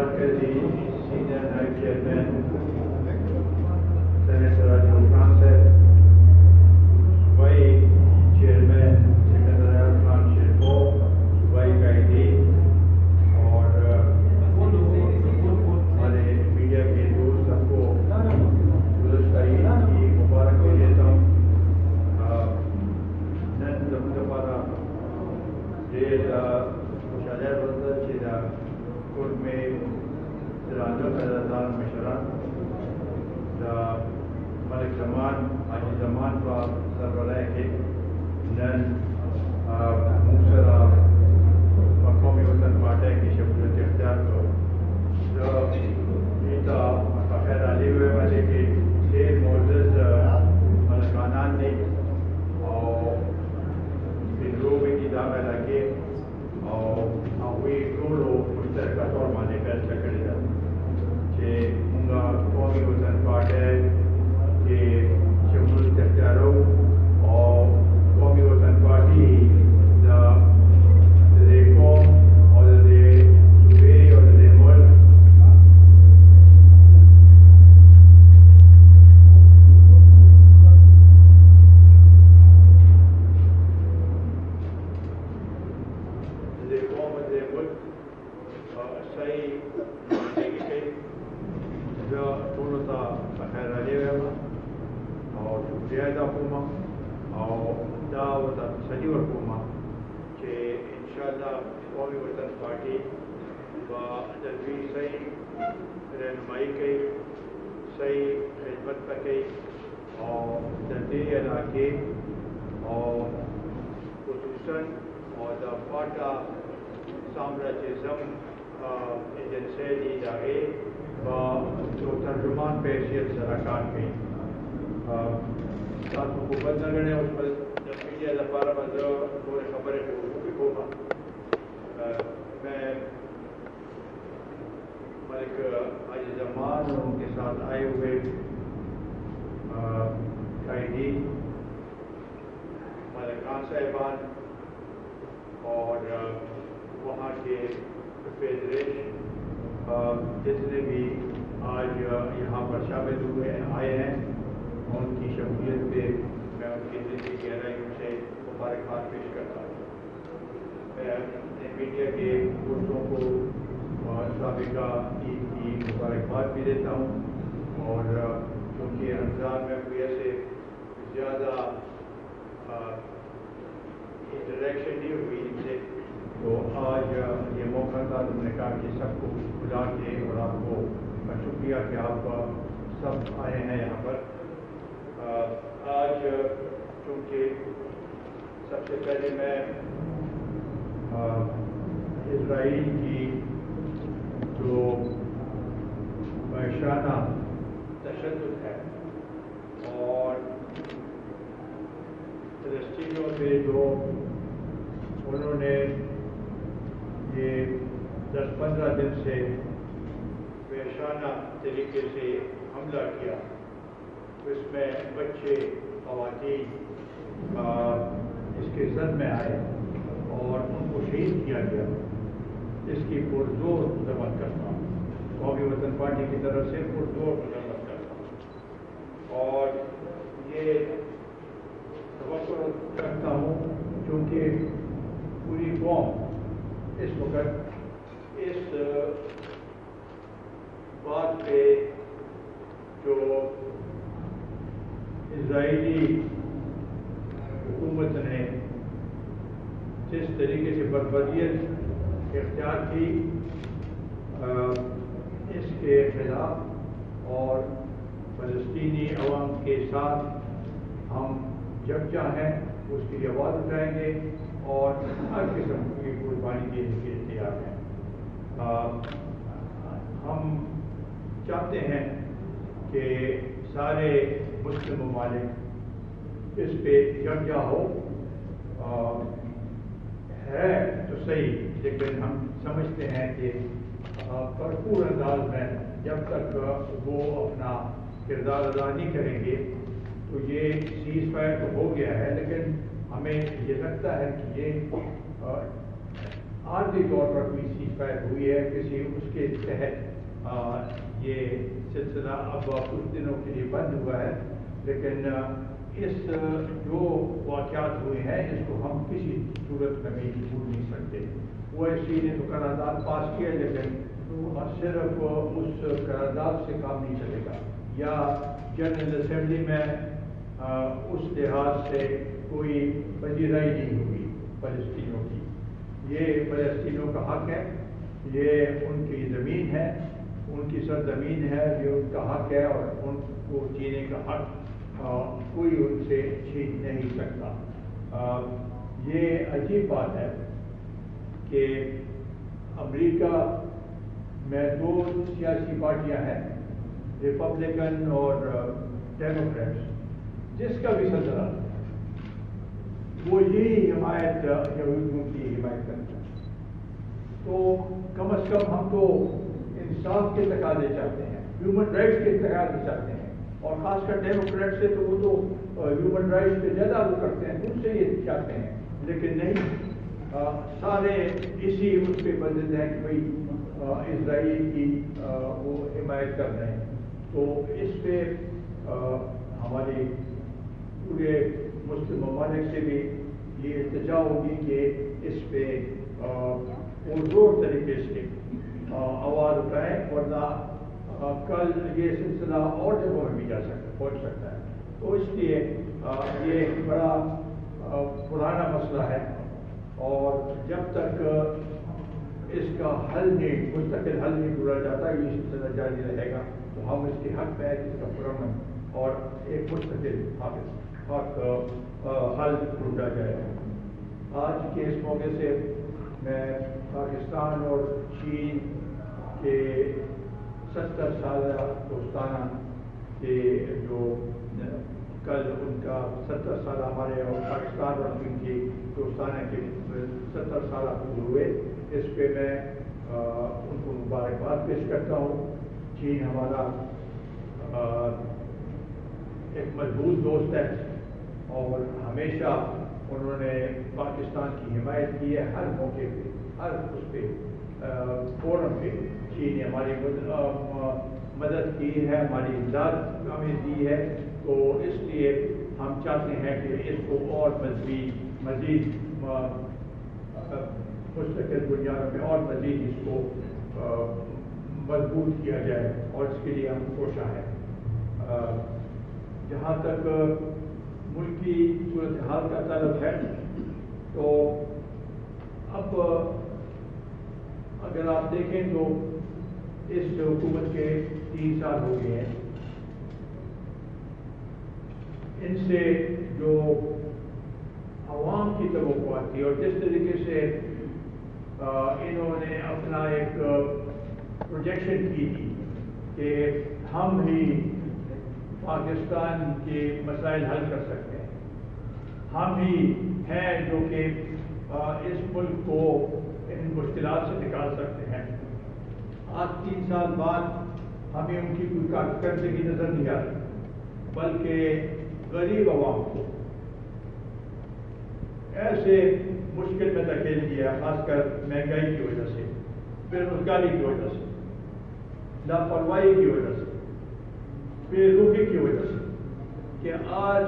مرکزی سینئر نائب chairman senator Rajiv Khan صاحب، صوبائی چیئرمین سکندر احمد خان شیرپور، صوبائی قائدین اور ہمارے میڈیا کے دوست سب کو گزشتہ عید کی مبارکباد دیتا ہوں. نن زموږ لپاره ډېر خوشحالي ورځ چې د کورټ مې درانه قدردان مشران د ملک زمان حاجي زمان په سربراهۍ کې نن موږ سره په قومي وطن پارټۍ کې شمولیت اختیار کړو. زه دې ته په خیر علي ووایم چې ډېر معزز ملکانان دي او پنځه کې دا علاقې او هغوی ټولو مشترکه طور باندې فیصله کړې ده چې موږ قومي وطن پارټۍ کې شمولیت اختیارو او قومي وطن پارټي د دې قوم او د دې صوبې او د دې ملک صحیح نمائندگی کوي. زه ټولو ته په خیر علي وایم او شکریه ادا کوم او دا ورته تسلي ورکوم چې انشاءالله قومي وطن پارټي به د دوی صحیح رهنمایي کوي، صحیح خدمت به کوي او د دې علاقې او خصوصا او د پاټا سامراجیزم ایجنسی دی د هغې په یو ترجمان په حیثیت سره کار کوي. تاسو خو بد نه ګڼئ، اوس به د میډیا لپاره به زه ټولې خبرې کوم. میں ملک حاجی زمان اور ان کے ساتھ آئے ہوئے قائدین، ملکان صاحبان اور وہاں کے فیڈریشن جتنے بھی آج یہاں پر شامل ہوئے آئے ہیں ان کی شمولیت پہ میں ان کی دل کی گہرائیوں سے مبارکباد پیش کرتا ہوں. میں اپنے میڈیا کے دوستوں کو سابقہ عید کی مبارکباد بھی دیتا ہوں اور کیونکہ رمضان میں کوئی ایسے زیادہ انٹریکشن نہیں ہوئی ان سے، تو آج یہ موقع تھا تو میں نے کہا کہ سب کو بلا کے اور آپ کو شکریہ کہ آپ سب آئے ہیں یہاں پر. آج چونکہ سب سے پہلے میں اسرائیل کی جو وحشیانہ تشدد ہے اور فلسطینیوں پہ جو انہوں نے یہ 10-15 دن سے وحشیانہ طریقے سے حملہ کیا، اس میں بچے خواتین اس کے زد میں آئے اور ان کو شہید کیا گیا. اس کی پرزور مذمت کرتا ہوں، قومی وطن پارٹی کی طرف سے پرزور مذمت کرتا ہوں اور یہ توقع رکھتا ہوں کیونکہ پوری قوم اس وقت اس بات پہ جو اسرائیلی حکومت نے جس طریقے سے بربریت اختیار کی اس کے خلاف اور فلسطینی عوام کے ساتھ ہم جب چاہیں اس کی آواز اٹھائیں گے اور ہر قسم کی قربانی دینے کے لیے تیار ہیں. ہم چاہتے ہیں کہ سارے مسلم ممالک اس پہ یکجا ہو. ہے تو صحیح، لیکن ہم سمجھتے ہیں کہ بھرپور انداز میں جب تک وہ اپنا کردار ادا نہیں کریں گے تو یہ سیز فائر تو ہو گیا ہے، لیکن ہمیں یہ لگتا ہے کہ یہ عارضی طور پر کوئی سیز فائر ہوئی ہے کسی اس کے تحت یہ سلسلہ اب کچھ دنوں کے لیے بند ہوا ہے، لیکن اس جو واقعات ہوئے ہیں اس کو ہم کسی صورت میں بھی بھول نہیں سکتے۔ وہ ایسی نے تو قرارداد پاس کیا، لیکن صرف اس قرارداد سے کام نہیں چلے گا، یا جنرل اسمبلی میں اس لحاظ سے کوئی پذیرائی نہیں ہوگی فلسطینیوں کی۔ یہ فلسطینیوں کا حق ہے، یہ ان کی زمین ہے، ان کی سرزمین ہے، یہ ان کا حق ہے اور ان کو جینے کا حق کوئی ان سے چھین نہیں سکتا۔ یہ عجیب بات ہے کہ امریکہ میں دو سیاسی پارٹیاں ہیں، ریپبلکن اور ڈیموکریٹس، جس کا بھی صدر وہ یہی حمایت یہودیوں کی حمایت کرتا ہے۔ تو کم از کم ہم تو انصاف کے تقاضے چاہتے ہیں، ہیومن رائٹس کے تقاضے چاہتے ہیں، اور خاص کر ڈیموکریٹ سے تو وہ تو ہیومن رائٹس پہ زیادہ وہ کرتے ہیں، ان سے یہ چاہتے ہیں، لیکن نہیں، سارے اسی اس پہ بندد ہیں کہ بھائی اسرائیل کی وہ حمایت کر رہے ہیں۔ تو اس پہ ہماری پورے مسلم ممالک سے بھی یہ التجا ہوگی کہ اس پہ پرزور طریقے سے آواز اٹھائیں، ورنہ کل یہ سلسلہ اور جگہوں میں بھی پہنچ سکتا ہے۔ تو اس لیے یہ ایک بڑا پرانا مسئلہ ہے، اور جب تک اس کا حل نہیں، مستقل حل نہیں ڈھونڈا جاتا، یہ سلسلہ جاری رہے گا۔ تو ہم اس کے حق میں ہے کہ اس کا پرامن اور ایک مستقل حق حل ڈھونڈا جائے۔ آج کے اس موقع سے میں پاکستان اور چین کے 70 سالہ دوستانہ کے جو کل ان کا 70 سالہ ہمارے اور پاکستان اور چین کے دوستانہ کے 70 سالہ پورے ہوئے، اس پہ میں ان کو مبارکباد پیش کرتا ہوں۔ چین ہمارا ایک مضبوط دوست ہے اور ہمیشہ انہوں نے پاکستان کی حمایت کی ہے، ہر موقع پہ، ہر اس پہ فورم پہ چین نے ہماری مدد کی ہے، ہماری امداد ہمیں دی ہے۔ تو اس لیے ہم چاہتے ہیں کہ اس کو اور مزید مستقل بنیادوں میں اور مزید اس کو مضبوط کیا جائے، اور اس کے لیے ہم کوشاں ہیں۔ جہاں تک ملکی صورتحال کا تعلق ہے، تو اب اگر آپ دیکھیں تو اس حکومت کے 3 سال ہو گئے ہیں، ان سے جو عوام کی توقعات تھی اور جس طریقے سے انہوں نے اپنا ایک پروجیکشن کی تھی کہ ہم ہی پاکستان کے مسائل حل کر سکتے ہیں، ہم ہی ہیں جو کہ اس ملک کو ان مشکلات سے نکال سکتے ہیں۔ آج 3 سال بعد ہمیں ان کی کوئی کارکردگی نظر نہیں آ رہی، بلکہ غریب عوام کو ایسے مشکل میں دھکیل دیا، خاص کر مہنگائی کی وجہ سے، بے روزگاری کی وجہ سے، لاپرواہی کی وجہ سے، بے روحی کی وجہ سے، کہ آج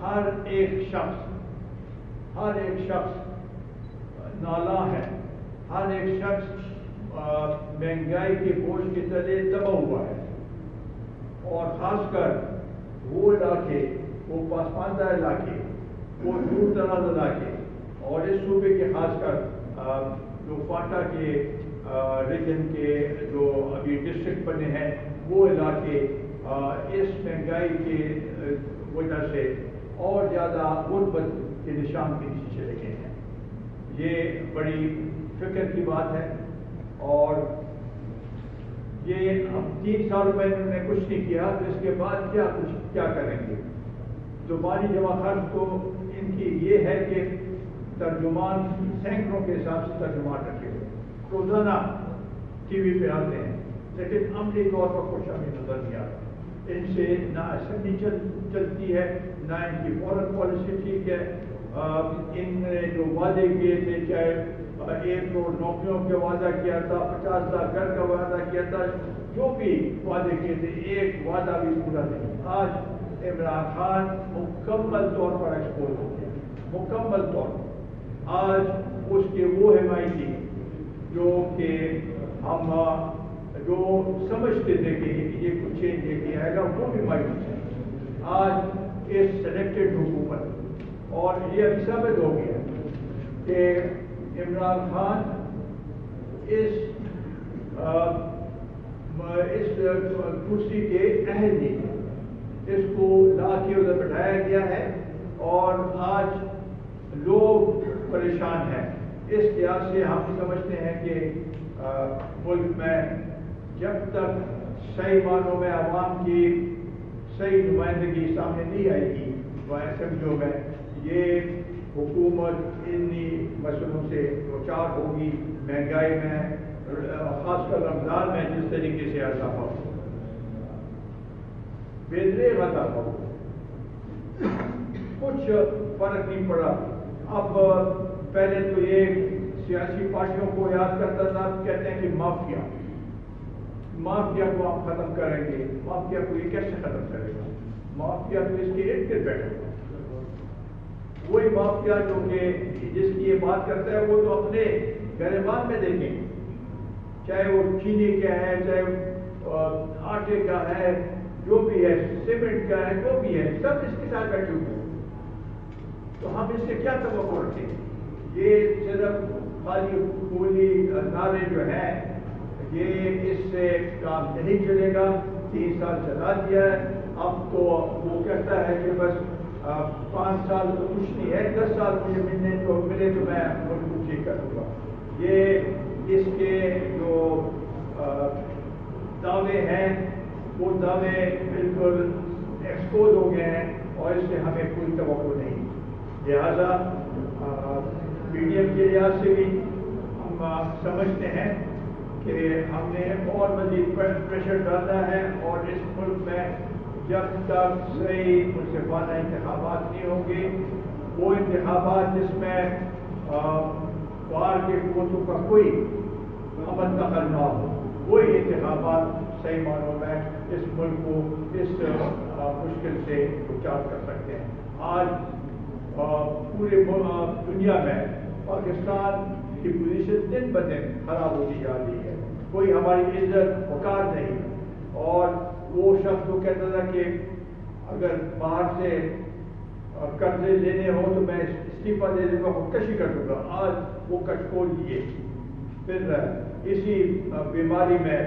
ہر ایک شخص نالاں ہے، ہر ایک شخص مہنگائی کے بوجھ کے تلے دبا ہوا ہے، اور خاص کر وہ علاقے، وہ پسماندہ علاقے، وہ دور دراز علاقے، اور اس صوبے کے خاص کر جو فاٹا کے ریجن کے جو ابھی ڈسٹرکٹ بنے ہیں، وہ علاقے اس مہنگائی کی وجہ سے اور زیادہ غربت کے نشان کے نیچے چلے گئے ہیں۔ یہ بڑی فکر کی بات ہے، اور یہ اب 3 سال میں انہوں نے کچھ نہیں کیا، تو اس کے بعد کیا کریں گے؟ زبانی جمع خرچ تو ان کی یہ ہے کہ ترجمان سینکڑوں کے حساب سے ترجمان رکھے ہوئے روزانہ ٹی وی پہ آتے ہیں، لیکن عملی طور پر کچھ ہمیں نظر نہیں آتا۔ ان سے نہ اسمبلی چلتی ہے، نہ ان کی فورن پالیسی ٹھیک ہے۔ ان نے جو وعدے کیے تھے، چاہے 1 करोड़ नौकरियों का वादा किया था, 50 लाख घर का वादा किया था, जो भी वादे किए थे एक वादा भी पूरा नहीं। आज इमरान खान मुकम्मल तौर पर एक्सपोज हो गया, मुकम्मल तौर पर। आज उसके वो हिमायती जो कि हम जो समझते थे कि ये कुछ चेंज लेके आएगा, वो भी मायूस है। आज इस सिलेक्टेड हुकूमत, और ये अभी साबित हो गया कि इमरान खान इस कुर्सी के अहल नहीं है, इसको ला के उधर बैठाया गया है और आज लोग परेशान हैं। इस लिहाज से हम समझते हैं कि मुल्क में जब तक सही मानों में आवाम की सही नुमाइंदगी सामने नहीं आएगी, असेंबलियों में ये हुकूमत इन्हीं मसलों से दोचार होगी। महंगाई में, खासकर रमजान में जिस तरीके से इजाफा हो, बेदरेग इजाफा हो, कुछ फर्क नहीं पड़ा। अब पहले तो ये सियासी पार्टियों को याद करता था, कहते हैं कि माफिया को आप खत्म करेंगे। माफिया को ये कैसे खत्म करेगा? माफिया तो इसके इर्द गिर्द बैठेगा। वही माफिया जो कि जिसकी ये बात करता है, वो तो अपने गिरबान में देखेंगे, चाहे वो चीनी का है, चाहे आटे का है, जो भी है, सीमेंट का है, जो भी है, सब इसके साथ बैठे हुए हैं। तो हम इससे क्या तवक्को रखें? ये सिर्फ खाली गोली नारे जो है, ये इससे काम नहीं चलेगा। 3 साल चला दिया है, अब तो वो कहता है कि बस 5 साल तो कुछ नहीं है, 10 साल मुझे मिले तो मैं उनको ठीक कर दूंगा। ये इसके जो दावे हैं, वो दावे बिल्कुल एक्सपोज हो गए हैं और इससे हमें कोई तवक्को नहीं। लिहाजा मीडियम के लिहाज से भी हम समझते हैं कि हमने और मजीद प्रेशर डालना है, और इस मुल्क में जब तक सही मुनसिफाना इंतखाबात नहीं होंगे, वो इंतखाबात जिसमें बाहर के कोतों का कोई अमल दखल ना हो, वही इंतखाबात सही मानों में इस मुल्क को इस मुश्किल से उचार कर सकते हैं। आज पूरे दुनिया में पाकिस्तान की पोजीशन दिन ब दिन खराब होती जा रही है। कोई हमारी इज्जत वकार नहीं, और वो शख्स जो कहता था कि अगर बाहर से कर्जे लेने हो तो मैं इस्तीफा दे दूंगा, खुदकशी कर दूंगा, आज वो कटकोल लिए। फिर इसी बीमारी में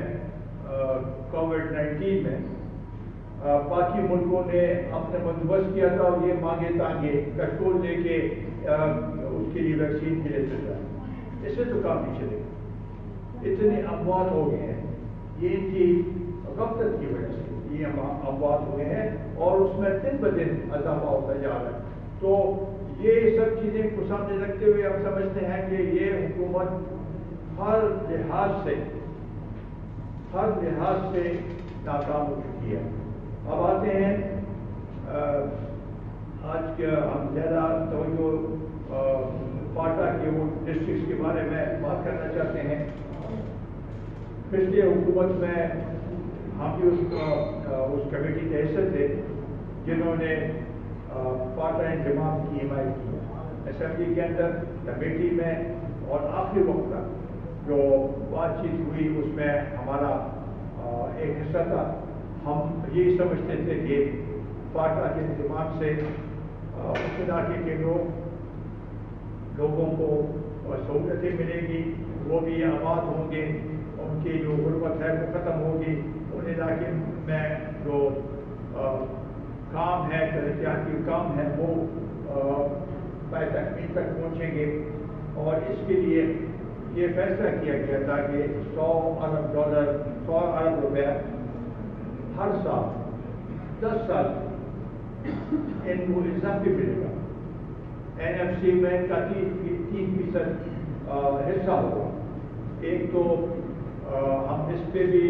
कोविड-19 में बाकी मुल्कों ने अपने बंदोबस्त किया था, और ये मांगे तांगे कटकोल लेके उसके लिए वैक्सीन के लिए चल रहा है। इससे तो काम नहीं चलेगा। इतने अमवात हो गए हैं, ये इनकी गफलत की वजह से ये अमवात हुए हैं, और उसमें दिन ब दिन इजाफा होता जा रहा है। तो ये सब चीज़ें को सामने रखते हुए हम समझते हैं कि ये हुकूमत हर लिहाज से नाकाम हो चुकी है। अब आते हैं आज के हम ज़्यादा तवज्जो पाटा के वो डिस्ट्रिक्ट के बारे में बात करना चाहते हैं। पिछले हुकूमत में हम भी उस कमेटी के हिस्से थे जिन्होंने पाटा इंजमाम की हिमायत की। असेंबली के अंदर कमेटी में और आखिरी वक्त तक जो बातचीत हुई उसमें हमारा एक हिस्सा था। हम यही समझते थे कि पाटा के इंतजाम से उस इलाके के लोगों को सहूलतें मिलेंगी, वो भी आबाद होंगे, उनकी जो गुर्बत है वो ख़त्म होगी, उन इलाके में जो काम है, तरक्याती काम है, वो तकमील तक पहुँचेंगे। और इसके लिए ये फैसला किया गया था कि $100 अरब रुपया हर साल 10 साल इनको इजाफी मिलेगा। NFC में इनका 3% हिस्सा होगा। एक तो हम इस पे भी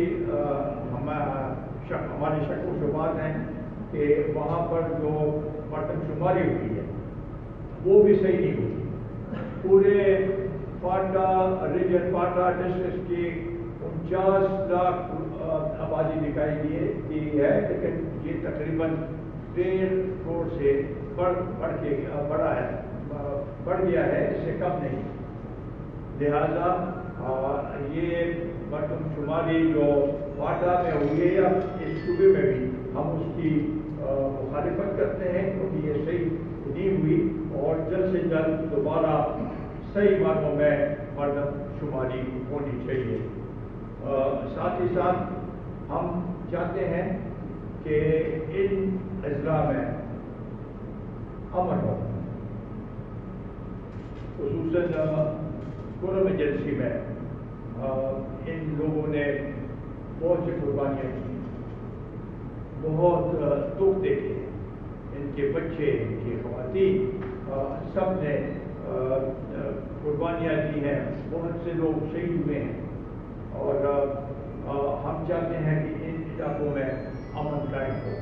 हमारी शक व शुबात हैं कि वहाँ पर जो मरदमशुमारी हुई है वो भी सही नहीं हुई। पूरे पाटा रीजन पाटा डिस्ट्रिक्ट की 49 लाख आबादी दिखाई दी है, लेकिन ये तकरीबन 1.5 करोड़ से बढ़ गया है, इससे कम नहीं। लिहाजा ये मरदमशुमारी जो पाटा में हुई है या इस सूबे में भी हम उसकी मुखालिफत करते हैं, क्योंकि ये सही नहीं हुई और जल्द से जल्द दोबारा सही मानों में मरदमशुमारी होनी चाहिए। साथ ही साथ हम चाहते हैं कि इन अजला में अमन हो, खुसूसन कुर्म एजेंसी में इन लोगों ने बहुत सी कुर्बानियाँ की, बहुत दुख देखे, इनके बच्चे, इनकी ख़वातीन सब ने कुर्बानियाँ दी हैं, बहुत से लोग शहीद हुए हैं और हम चाहते हैं कि इन इलाकों में अमन कायम हो।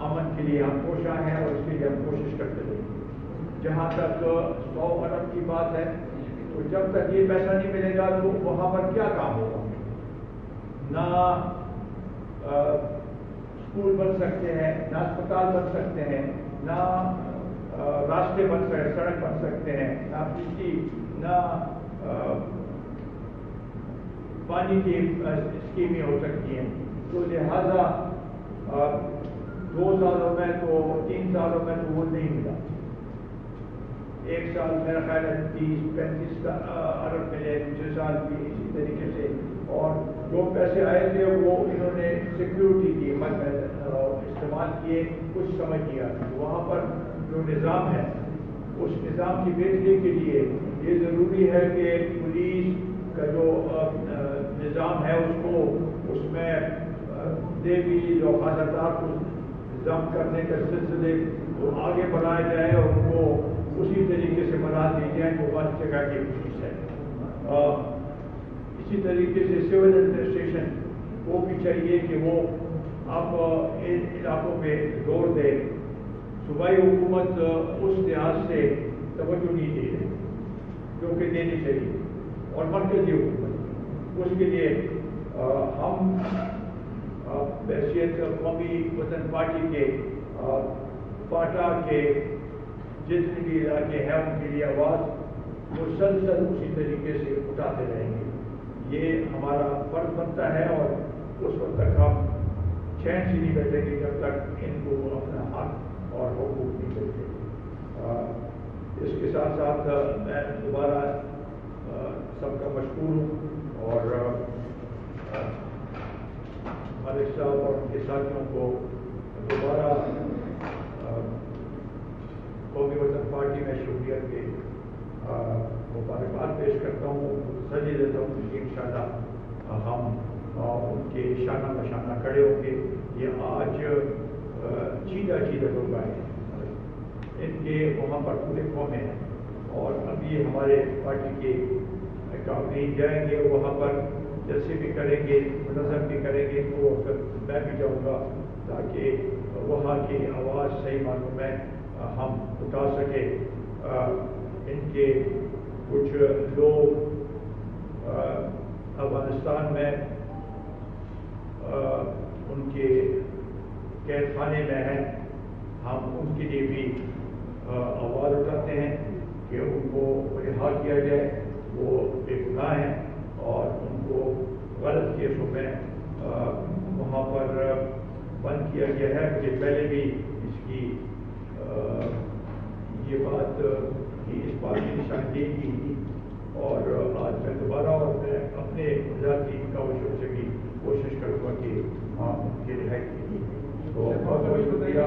अमन के लिए हम कोशिश हैं और इसके लिए हम कोशिश करते रहेंगे। जहाँ तक 100 अरब की बात है, तो जब तक ये पैसा नहीं मिलेगा तो वहाँ पर क्या काम होगा? ना स्कूल बन सकते हैं, ना अस्पताल बन सकते हैं, ना रास्ते बन सकते, सड़क बन सकते हैं, ना बिजली, ना पानी की स्कीमें हो सकती हैं। तो लिहाजा 2 सालों में तो 3 सालों में तो वो नहीं मिला। 1 साल मेरा ख्याल है 30-35 अरब मिले, दूसरे साल भी इसी तरीके से, और जो पैसे आए थे वो इन्होंने सिक्योरिटी की इस्तेमाल किए, कुछ समझ लिया। वहाँ पर जो निज़ाम है, उस निज़ाम की बेहतरी के लिए ये ज़रूरी है कि पुलिस का जो निज़ाम है उसको उसमें देवी जो खासदार को जब्त करने के सिलसिले को आगे बढ़ाया जाए और उनको उसी तरीके से बना दी जाए जो हर जगह की पुलिस है। इसी तरीके से सिविल एडमिनिस्ट्रेशन को भी चाहिए कि वो अब इन इलाकों पे जोर दे। सूबाई हुकूमत उस लिहाज से तवज्जो नहीं दे रही जो कि देनी चाहिए, और मरकज़ी हुकूमत उसके लिए हम हैसियत कौमी वतन पार्टी के पाटा के जितने भी इलाके हैं उनके लिए आवाज़ मुसलसल उसी तरीके से उठाते रहेंगे। ये हमारा फर्ज बनता है और उस वक्त तक हम चैन से नहीं बैठेंगे जब तक इनको अपना हक और हुकूक नहीं मिलते। इसके साथ साथ मैं दोबारा सबका मशकूर हूँ और मालिक साहब और उनके साथियों को दोबारा कौमी वतन पार्टी में शमूलियत के मुबारकबाद पेश करता हूँ, सजी देता हूँ कि इंशाअल्लाह हम उनके शाना बशाना खड़े होंगे। ये आज चीदा लोग आए हैं, इनके वहाँ पर पूरे कौमें हैं और अभी हमारे पार्टी के कामरीन जाएंगे वहाँ पर जैसे भी करेंगे, मुनज़्ज़म भी करेंगे, तो फिर मैं भी जाऊँगा ताकि वहाँ की आवाज़ सही मानों में हम उठा सके। इनके कुछ लोग अफगानिस्तान में उनके कैद खाने में हैं, हम उनके लिए भी आवाज़ उठाते हैं कि उनको रिहा किया जाए। वो बेगुनाह हैं और उनको गलत केसों में वहाँ पर बंद किया गया है। मुझे पहले भी इसकी ये बात कि इस बात की निशानदेही की थी और आज मैं दोबारा और मैं अपने ज़ाती काविशों से भी कोशिश करूँगा कि उनकी रिहाई की। तो बहुत बहुत शुक्रिया।